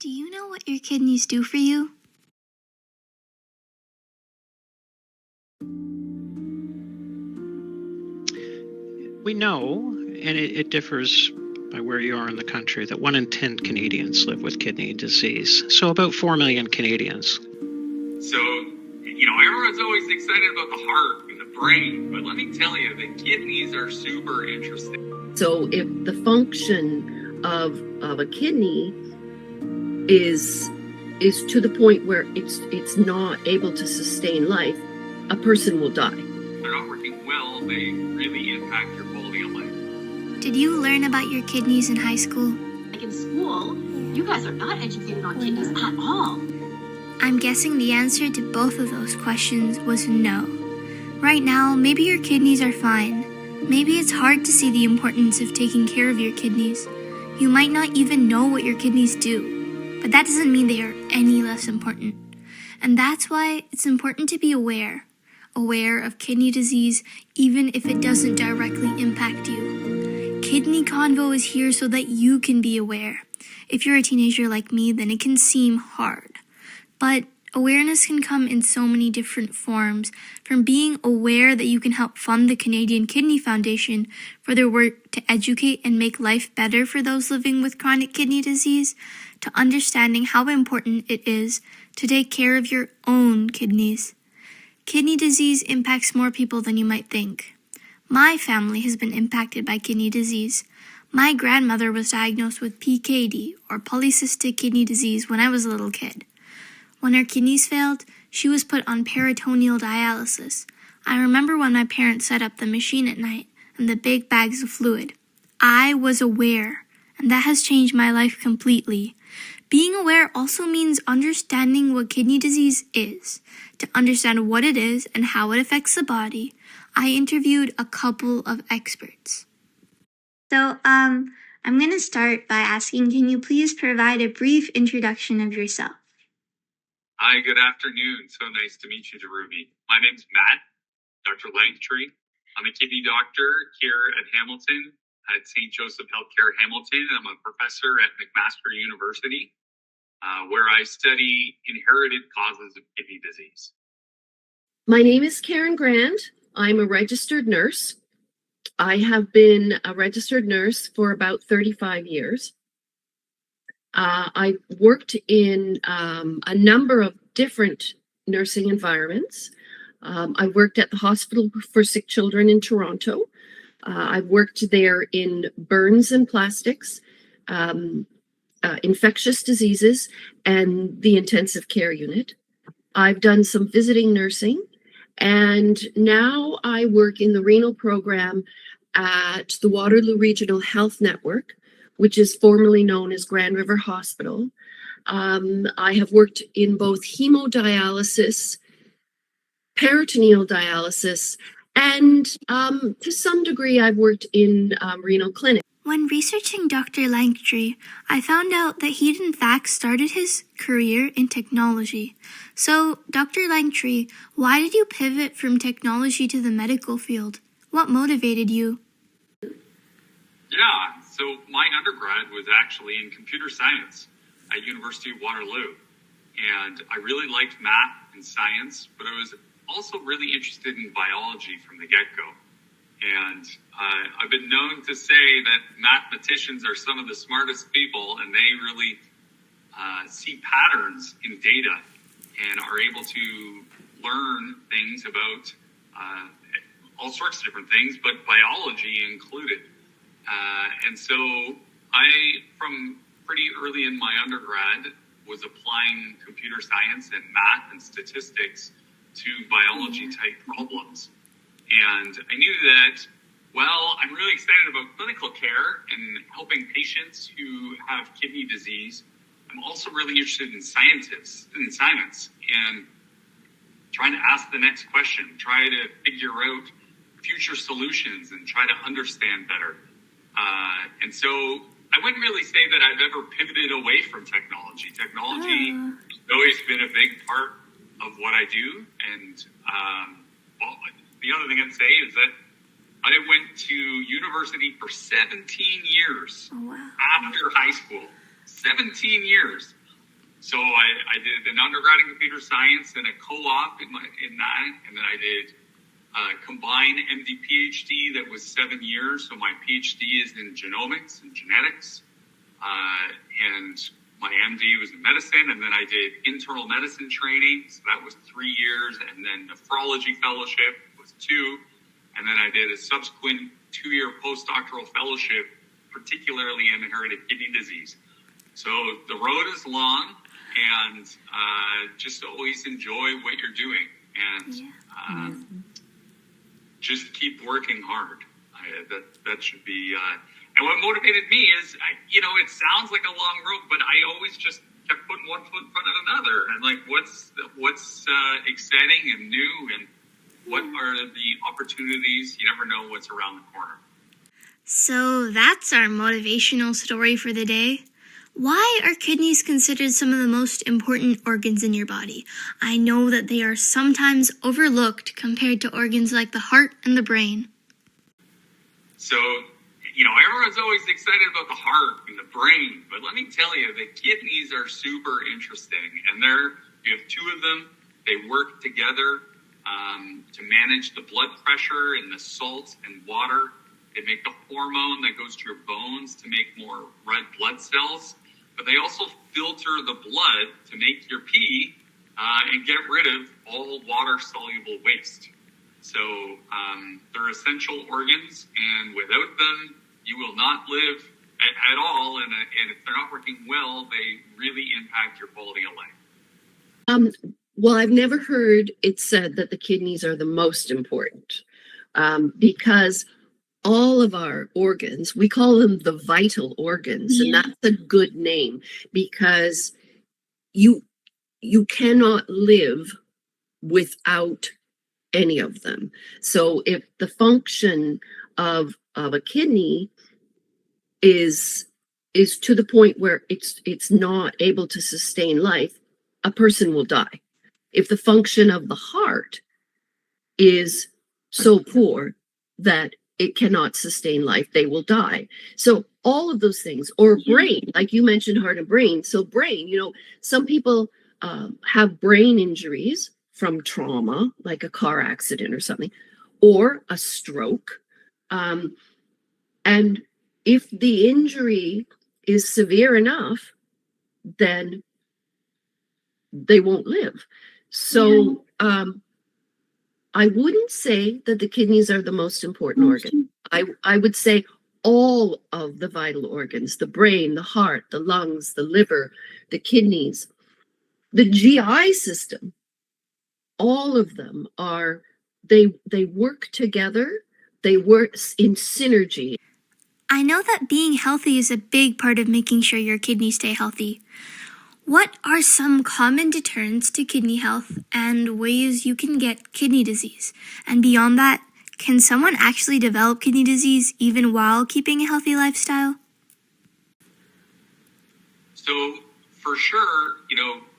Do you know what your kidneys do for you? We know, and it differs by where you are in the country, that 1 in 10 Canadians live with kidney disease. So about 4 million Canadians. So, everyone's always excited about the heart and the brain, but let me tell you, the kidneys are super interesting. So if the function of a kidney is to the point where it's not able to sustain life, a person will die. They're not working well, they really impact your quality of life. Did you learn about your kidneys in high school? Like in school, you guys are not educated on kidneys at all. I'm guessing the answer to both of those questions was no. Right now, maybe your kidneys are fine. Maybe it's hard to see the importance of taking care of your kidneys. You might not even know what your kidneys do, but that doesn't mean they are any less important. And that's why it's important to be aware of kidney disease, even if it doesn't directly impact you. Kidney Convo is here so that you can be aware. If you're a teenager like me, then it can seem hard. But awareness can come in so many different forms, from being aware that you can help fund the Canadian Kidney Foundation for their work to educate and make life better for those living with chronic kidney disease, to understanding how important it is to take care of your own kidneys. Kidney disease impacts more people than you might think. My family has been impacted by kidney disease. My grandmother was diagnosed with PKD, or polycystic kidney disease, when I was a little kid. When her kidneys failed, she was put on peritoneal dialysis. I remember when my parents set up the machine at night and the big bags of fluid. I was aware, and that has changed my life completely. Being aware also means understanding what kidney disease is. To understand what it is and how it affects the body, I interviewed a couple of experts. So, I'm going to start by asking, can you please provide a brief introduction of yourself? Hi, good afternoon. So nice to meet you, Ruby. My name's Matt, Dr. Lanktree. I'm a kidney doctor here at Hamilton, at St. Joseph Healthcare Hamilton. I'm a professor at McMaster University, where I study inherited causes of kidney disease. My name is Karen Grant. I'm a registered nurse. I have been a registered nurse for about 35 years. I worked in a number of different nursing environments. I worked at the Hospital for Sick Children in Toronto. I worked there in burns and plastics, infectious diseases, and the intensive care unit. I've done some visiting nursing, and now I work in the renal program at the Waterloo Regional Health Network, which is formerly known as Grand River Hospital. I have worked in both hemodialysis, peritoneal dialysis, and to some degree, I've worked in renal clinic. When researching Dr. Lanktree, I found out that he'd in fact started his career in technology. So, Dr. Lanktree, why did you pivot from technology to the medical field? What motivated you? Yeah, so my undergrad was actually in computer science at University of Waterloo. And I really liked math and science, but I was also really interested in biology from the get-go. And I've been known to say that mathematicians are some of the smartest people, and they really see patterns in data and are able to learn things about all sorts of different things, but biology included. And so I, from pretty early in my undergrad, was applying computer science and math and statistics to biology-type problems. And I knew that, well, I'm really excited about clinical care and helping patients who have kidney disease. I'm also really interested in science and trying to ask the next question, try to figure out future solutions and try to understand better. And so I wouldn't really say that I've ever pivoted away from technology. Technology has always been a big part of what I do. And the other thing I'd say is that I went to university for 17 years after high school. 17 years. So I did an undergrad in computer science and a co-op in that, and then I did combined MD PhD that was 7 years. So my PhD is in genomics and genetics, and my MD was in medicine, and then I did internal medicine training, so that was 3 years, and then nephrology fellowship was 2, and then I did a subsequent 2-year postdoctoral fellowship, particularly in inherited kidney disease. So the road is long, and just always enjoy what you're doing, and just keep working hard. That should be. And what motivated me is, it sounds like a long road, but I always just kept putting one foot in front of another, and like, what's exciting and new, and what are the opportunities? You never know what's around the corner. So that's our motivational story for the day. Why are kidneys considered some of the most important organs in your body? I know that they are sometimes overlooked compared to organs like the heart and the brain. So, everyone's always excited about the heart and the brain, but let me tell you, the kidneys are super interesting. And you have 2 of them. They work together to manage the blood pressure and the salt and water. They make the hormone that goes to your bones to make more red blood cells. But they also filter the blood to make your pee and get rid of all water-soluble waste. So they're essential organs, and without them, you will not live at all. And if they're not working well, they really impact your quality of life. Well, I've never heard it said that the kidneys are the most important, because all of our organs, we call them the vital organs, and that's a good name, because you cannot live without any of them. So if the function of a kidney is to the point where it's not able to sustain life, a person will die. If the function of the heart is so poor that it cannot sustain life, they will die. So all of those things, or brain, like you mentioned, heart and brain. So brain, some people have brain injuries from trauma, like a car accident or something, or a stroke. And if the injury is severe enough, then they won't live. So I wouldn't say that the kidneys are the most important organ. I would say all of the vital organs, the brain, the heart, the lungs, the liver, the kidneys, the GI system, all of them they work together. They work in synergy. I know that being healthy is a big part of making sure your kidneys stay healthy. What are some common deterrents to kidney health and ways you can get kidney disease? And beyond that, can someone actually develop kidney disease even while keeping a healthy lifestyle? So for sure,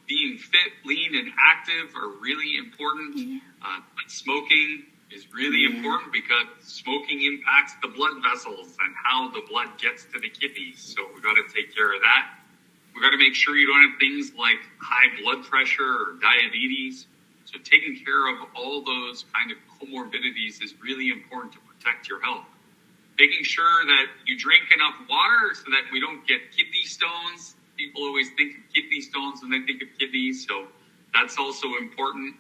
being fit, lean, and active are really important. But smoking is really important, because smoking impacts the blood vessels and how the blood gets to the kidneys. So we got to take care of that. We got to make sure you don't have things like high blood pressure or diabetes. So taking care of all those kind of comorbidities is really important to protect your health. Making sure that you drink enough water so that we don't get kidney stones. People always think of kidney stones when they think of kidneys, so that's also important.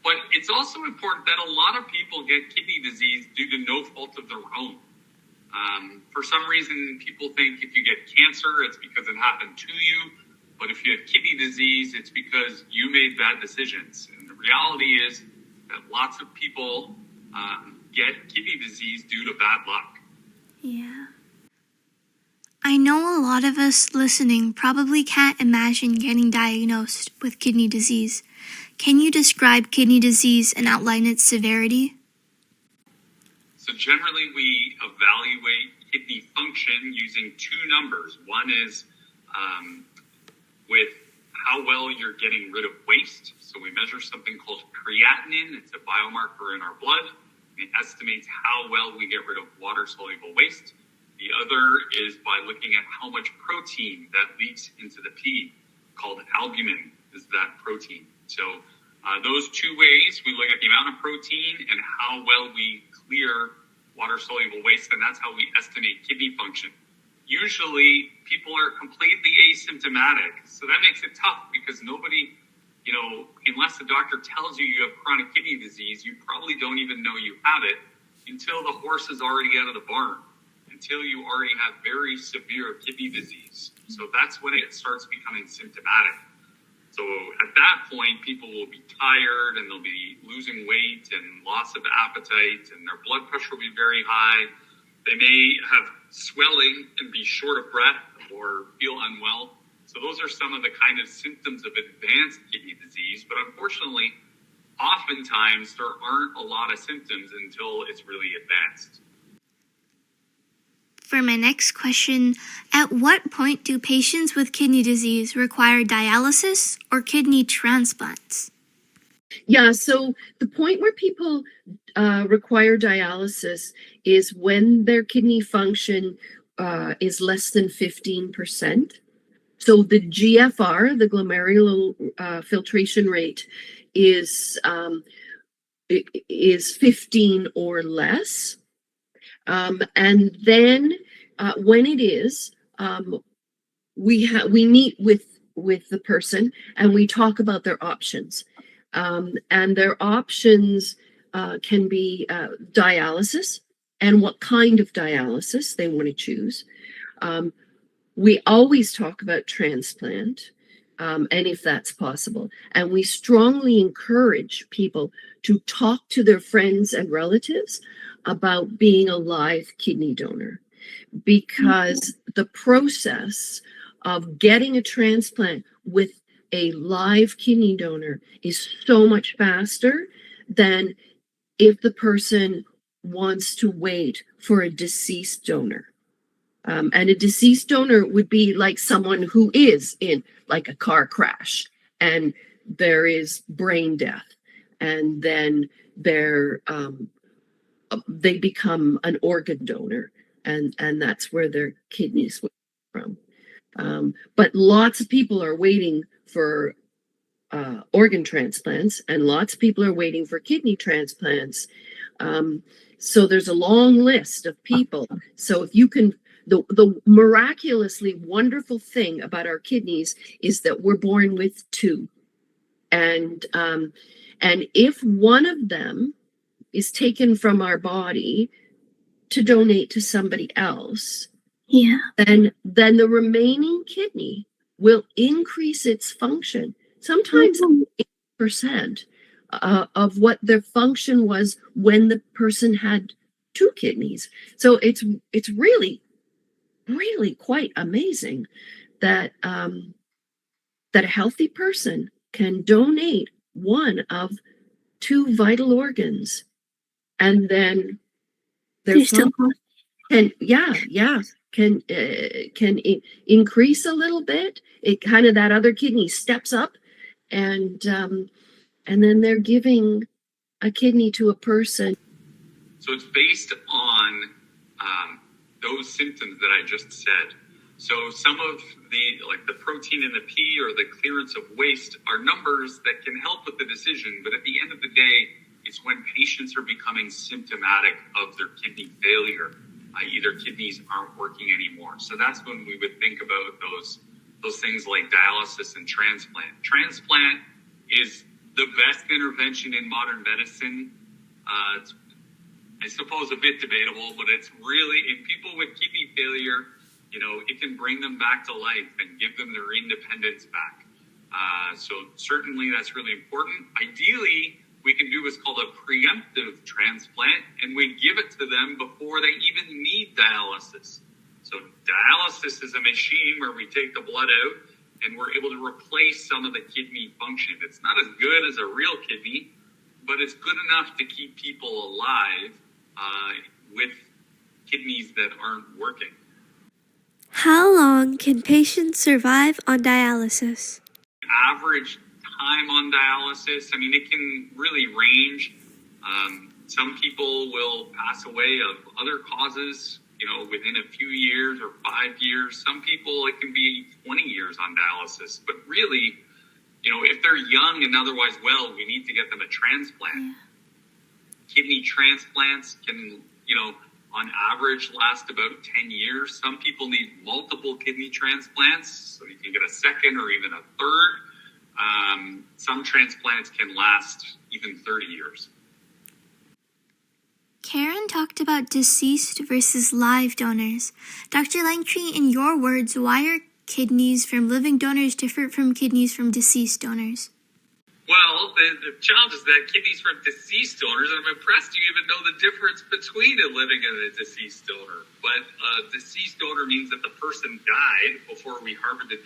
But it's also important that a lot of people get kidney disease due to no fault of their own. For some reason, people think if you get cancer, it's because it happened to you. But if you have kidney disease, it's because you made bad decisions. And the reality is that lots of people get kidney disease due to bad luck. Yeah. I know a lot of us listening probably can't imagine getting diagnosed with kidney disease. Can you describe kidney disease and outline its severity? So generally, we evaluate kidney function using 2 numbers. One is with how well you're getting rid of waste. So we measure something called creatinine. It's a biomarker in our blood. It estimates how well we get rid of water-soluble waste. The other is by looking at how much protein that leaks into the pee, called albumin, is that protein. So those two ways, we look at the amount of protein and how well we clear water-soluble waste, and that's how we estimate kidney function. Usually, people are completely asymptomatic, so that makes it tough because nobody, unless the doctor tells you you have chronic kidney disease, you probably don't even know you have it until the horse is already out of the barn, until you already have very severe kidney disease. So that's when it starts becoming symptomatic. So at that point, people will be tired and they'll be losing weight and loss of appetite, and their blood pressure will be very high. They may have swelling and be short of breath or feel unwell. So those are some of the kind of symptoms of advanced kidney disease. But unfortunately, oftentimes there aren't a lot of symptoms until it's really advanced. For my next question, at what point do patients with kidney disease require dialysis or kidney transplants? Yeah, so the point where people require dialysis is when their kidney function is less than 15%. So the GFR, the glomerular filtration rate, is 15 or less. And then when it is, we meet with the person and we talk about their options. And their options can be dialysis and what kind of dialysis they want to choose. We always talk about transplant, and if that's possible. And we strongly encourage people to talk to their friends and relatives about being a live kidney donor, because the process of getting a transplant with a live kidney donor is so much faster than if the person wants to wait for a deceased donor. And a deceased donor would be like someone who is in like a car crash and there is brain death, and then they become an organ donor, and that's where their kidneys would come from. But lots of people are waiting for organ transplants, and lots of people are waiting for kidney transplants. So there's a long list of people. So if you can, the miraculously wonderful thing about our kidneys is that we're born with two, and if one of them is taken from our body to donate to somebody else, then the remaining kidney will increase its function, sometimes 8% of what their function was when the person had two kidneys. So it's really, really quite amazing that that a healthy person can donate one of two vital organs, and then their function can increase a little bit. It kind of, that other kidney steps up, and then they're giving a kidney to a person. So it's based on those symptoms that I just said. So some of the protein in the pee or the clearance of waste are numbers that can help with the decision. But at the end of the day, it's when patients are becoming symptomatic of their kidney failure, i.e. their kidneys aren't working anymore. So that's when we would think about those things like dialysis and transplant. Transplant is the best intervention in modern medicine. It's, I suppose, a bit debatable, but it's really, in people with kidney failure, it can bring them back to life and give them their independence back. So certainly that's really important. Ideally, we can do what's called a preemptive transplant, and we give it to them before they even need dialysis. So dialysis is a machine where we take the blood out and we're able to replace some of the kidney function. It's not as good as a real kidney, but it's good enough to keep people alive with kidneys that aren't working. How long can patients survive on dialysis? Average time on dialysis, it can really range. Some people will pass away of other causes within a few years or 5 years. Some people, it can be 20 years on dialysis. But really, if they're young and otherwise well, we need to get them a transplant. Yeah. Kidney transplants can, on average last about 10 years. Some people need multiple kidney transplants, so you can get a second or even a third. Some transplants can last even 30 years. Karen talked about deceased versus live donors. Dr. Lanktree, in your words, why are kidneys from living donors different from kidneys from deceased donors? Well, the challenge is that kidneys from deceased donors, and I'm impressed you even know the difference between a living and a deceased donor. But a deceased donor means that the person died before we harvested,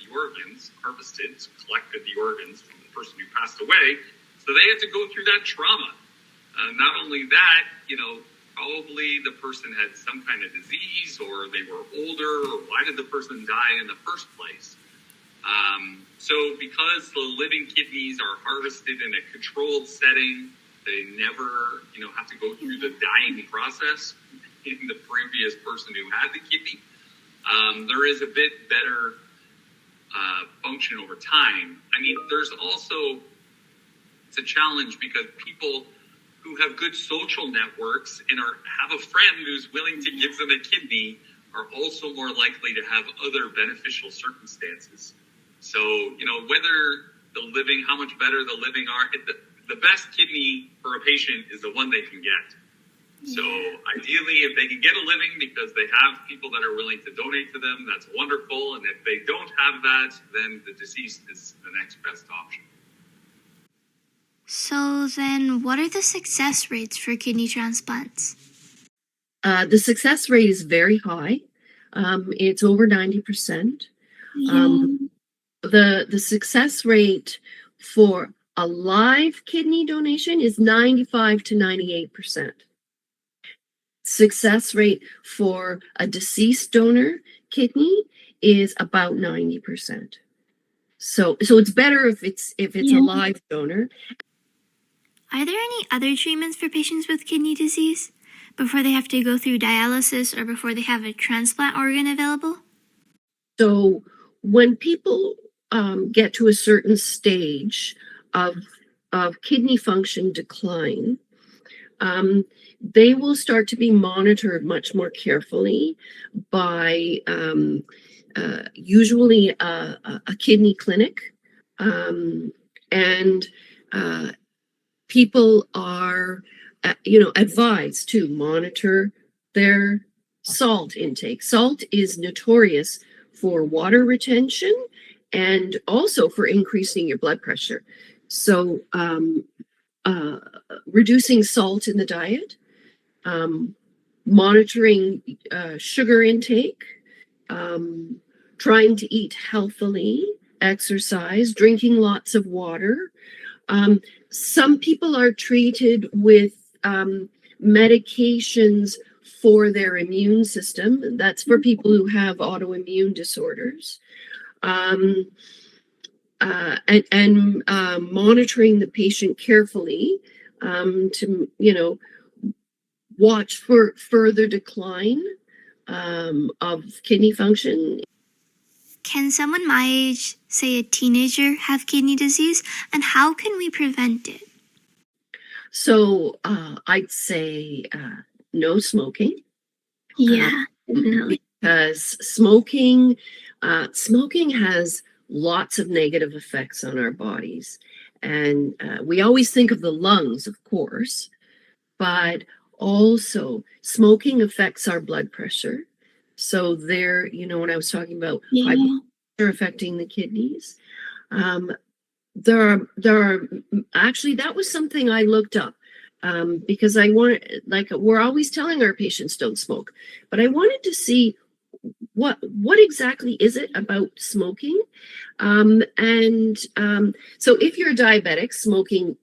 collected the organs from the person who passed away. So they had to go through that trauma. Not only that, probably the person had some kind of disease or they were older, or why did the person die in the first place? So because the living kidneys are harvested in a controlled setting, they never, have to go through the dying process in the previous person who had the kidney. There is a bit better function over time. I mean, there's also, it's a challenge because people who have good social networks and have a friend who's willing to give them a kidney are also more likely to have other beneficial circumstances. So, how much better the living are, the best kidney for a patient is the one they can get. So ideally, if they can get a living because they have people that are willing to donate to them, that's wonderful. And if they don't have that, then the deceased is the next best option. So then, what are the success rates for kidney transplants? The success rate is very high. It's over 90%. The success rate for a live kidney donation is 95 to 98%. Success rate for a deceased donor kidney is about 90%. So it's better if it's a live donor. Are there any other treatments for patients with kidney disease before they have to go through dialysis or before they have a transplant organ available? So when people get to a certain stage of kidney function decline, they will start to be monitored much more carefully by usually a kidney clinic, and people are advised to monitor their salt intake. Salt is notorious for water retention and also for increasing your blood pressure. So reducing salt in the diet, monitoring sugar intake, trying to eat healthily, exercise, drinking lots of water. Some people are treated with medications for their immune system. That's for people who have autoimmune disorders. And monitoring the patient carefully to, watch for further decline of kidney function. Can someone my age, say a teenager, have kidney disease, and how can we prevent it? So I'd say no smoking. Yeah, definitely. Because smoking has lots of negative effects on our bodies. And we always think of the lungs, of course, but also smoking affects our blood pressure. So there, when I was talking about high blood pressure affecting the kidneys, there are actually, that was something I looked up because I wanted, we're always telling our patients don't smoke, but I wanted to see what exactly is it about smoking. So if you're a diabetic, smoking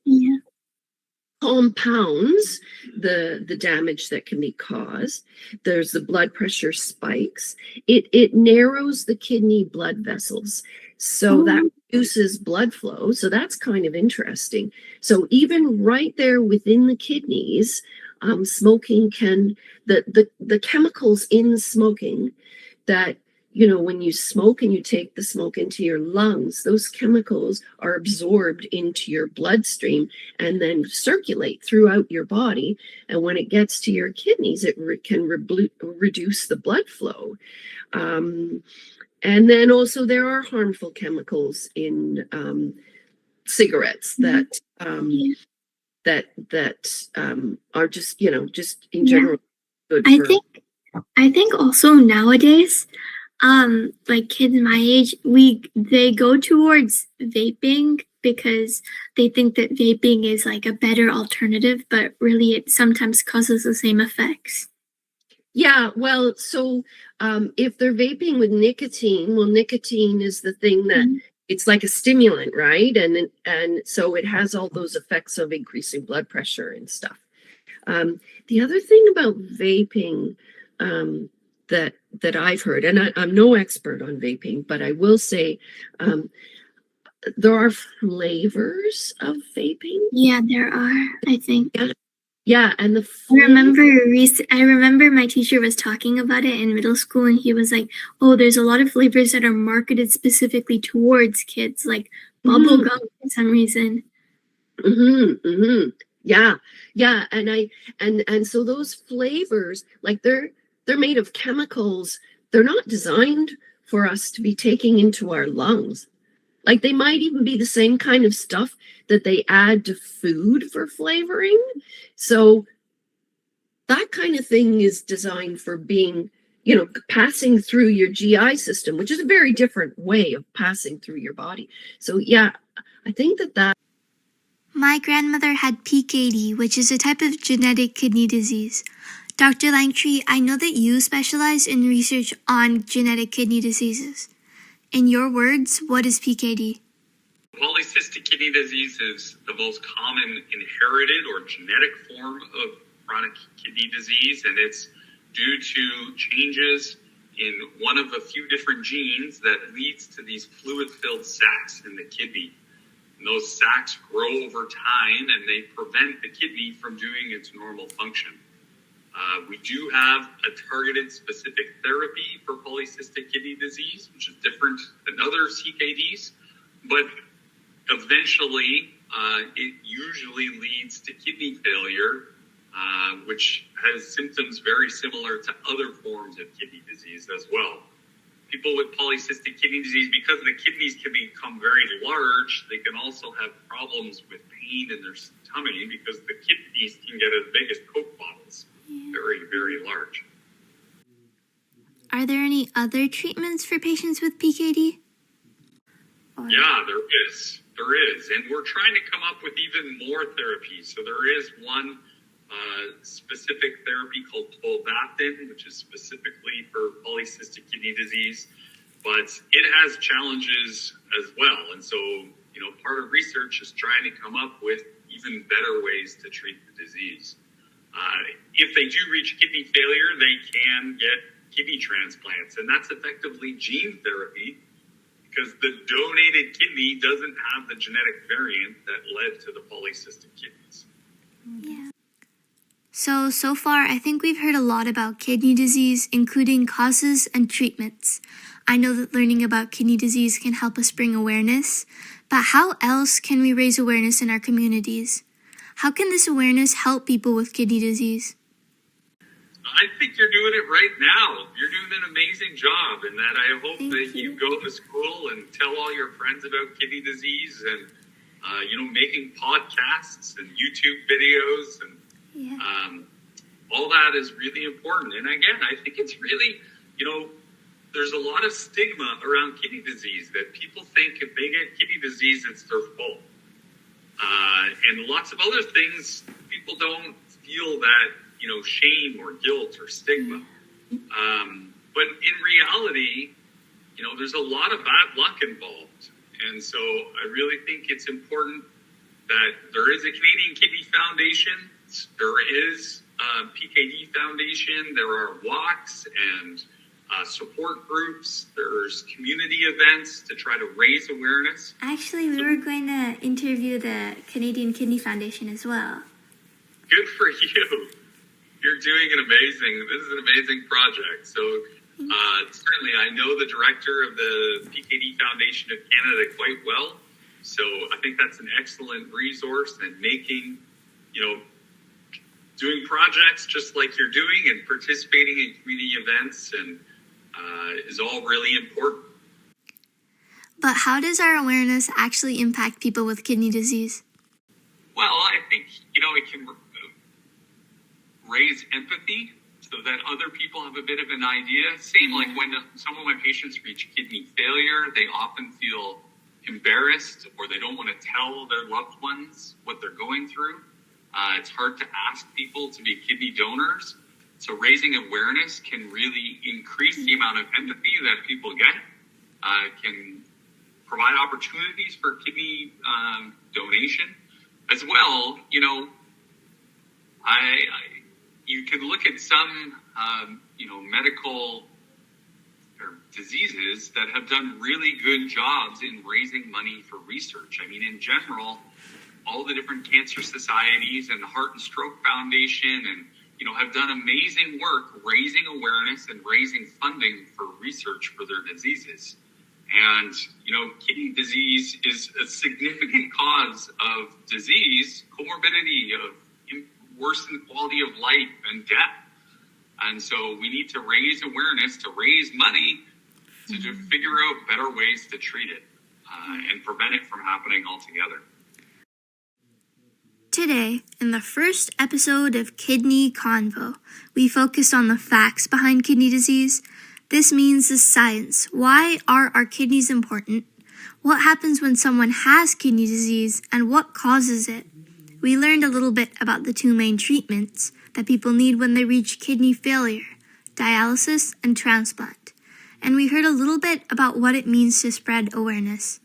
compounds the damage that can be caused. There's the blood pressure spikes. It narrows the kidney blood vessels. So that reduces blood flow. So that's kind of interesting. So even right there within the kidneys, smoking can, the chemicals in smoking that, when you smoke and you take the smoke into your lungs, those chemicals are absorbed into your bloodstream and then circulate throughout your body. And when it gets to your kidneys, it can reduce the blood flow. And then also there are harmful chemicals in cigarettes that are just, just in general good for. I think also nowadays, like kids my age, they go towards vaping because they think that vaping is like a better alternative, but really it sometimes causes the same effects. Yeah, well, so if they're vaping with nicotine, well, nicotine is the thing that it's like a stimulant, right? And so it has all those effects of increasing blood pressure and stuff. The other thing about vaping that I've heard, and I'm no expert on vaping, but I will say there are flavors of vaping. Yeah, there are, I think. Yeah, and I remember my teacher was talking about it in middle school, and he was like, "Oh, there's a lot of flavors that are marketed specifically towards kids, like bubble gum for some reason." Yeah, and so those flavors, like they're made of chemicals. They're not designed for us to be taking into our lungs. Like they might even be the same kind of stuff that they add to food for flavoring. So that kind of thing is designed for being, passing through your GI system, which is a very different way of passing through your body. So yeah, I think that. My grandmother had PKD, which is a type of genetic kidney disease. Dr. Lanktree, I know that you specialize in research on genetic kidney diseases. In your words, what is PKD? Polycystic kidney disease is the most common inherited or genetic form of chronic kidney disease, and it's due to changes in one of a few different genes that leads to these fluid-filled sacs in the kidney. And those sacs grow over time, and they prevent the kidney from doing its normal function. We do have a targeted specific therapy for polycystic kidney disease, which is different than other CKDs, but eventually it usually leads to kidney failure, which has symptoms very similar to other forms of kidney disease as well. People with polycystic kidney disease, because the kidneys can become very large, they can also have problems with pain in their tummy because the kidneys can get as big as Coke bottles. Very, very large. Are there any other treatments for patients with PKD? Yeah, there is. And we're trying to come up with even more therapies. So there is one specific therapy called tolvaptan, which is specifically for polycystic kidney disease, but it has challenges as well. And so, part of research is trying to come up with even better ways to treat the disease. If they do reach kidney failure, they can get kidney transplants, and that's effectively gene therapy because the donated kidney doesn't have the genetic variant that led to the polycystic kidneys. Yeah. So far, I think we've heard a lot about kidney disease, including causes and treatments. I know that learning about kidney disease can help us bring awareness, but how else can we raise awareness in our communities? How can this awareness help people with kidney disease? I think you're doing it right now. You're doing an amazing job in that. I hope that you go to school and tell all your friends about kidney disease and, making podcasts and YouTube videos and all that is really important. And again, I think it's really, there's a lot of stigma around kidney disease that people think if they get kidney disease, it's their fault. And lots of other things, people don't feel that, shame or guilt or stigma. But in reality, there's a lot of bad luck involved. And so I really think it's important that there is a Canadian Kidney Foundation. There is a PKD Foundation. There are walks and support groups, there's community events to try to raise awareness. Actually, we were going to interview the Canadian Kidney Foundation as well. Good for you. You're doing this is an amazing project. So certainly I know the director of the PKD Foundation of Canada quite well. So I think that's an excellent resource, and making, doing projects just like you're doing and participating in community events and is all really important. But how does our awareness actually impact people with kidney disease? Well, I think, it can raise empathy so that other people have a bit of an idea. Same like when some of my patients reach kidney failure, they often feel embarrassed, or they don't want to tell their loved ones what they're going through. It's hard to ask people to be kidney donors. So raising awareness can really increase the amount of empathy that people get, can provide opportunities for kidney donation as well. You can look at some, medical or diseases that have done really good jobs in raising money for research. I mean, in general, all the different cancer societies and the Heart and Stroke Foundation and, have done amazing work raising awareness and raising funding for research for their diseases. And, kidney disease is a significant cause of disease, comorbidity, of worsened quality of life and death. And so we need to raise awareness, to raise money, to figure out better ways to treat it and prevent it from happening altogether. Today, in the first episode of Kidney Convo, we focused on the facts behind kidney disease. This means the science. Why are our kidneys important? What happens when someone has kidney disease, and what causes it? We learned a little bit about the two main treatments that people need when they reach kidney failure, dialysis and transplant. And we heard a little bit about what it means to spread awareness.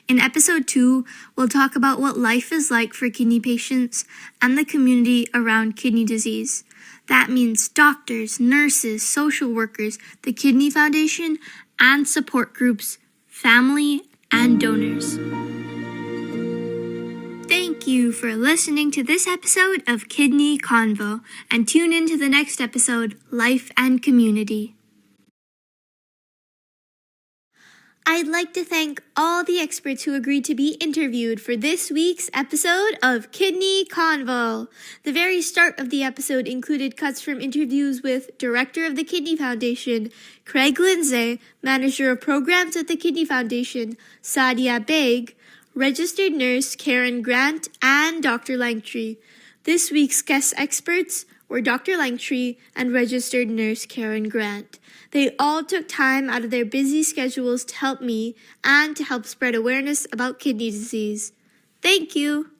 In episode 2, we'll talk about what life is like for kidney patients and the community around kidney disease. That means doctors, nurses, social workers, the Kidney Foundation, and support groups, family, and donors. Thank you for listening to this episode of Kidney Convo, and tune in to the next episode, Life and Community. I'd like to thank all the experts who agreed to be interviewed for this week's episode of Kidney Convo. The very start of the episode included cuts from interviews with Director of the Kidney Foundation, Craig Lindsay, Manager of Programs at the Kidney Foundation, Sadia Beg, Registered Nurse Karen Grant, and Dr. Lanktree. This week's guest experts were Dr. Lanktree and Registered Nurse Karen Grant. They all took time out of their busy schedules to help me and to help spread awareness about kidney disease. Thank you.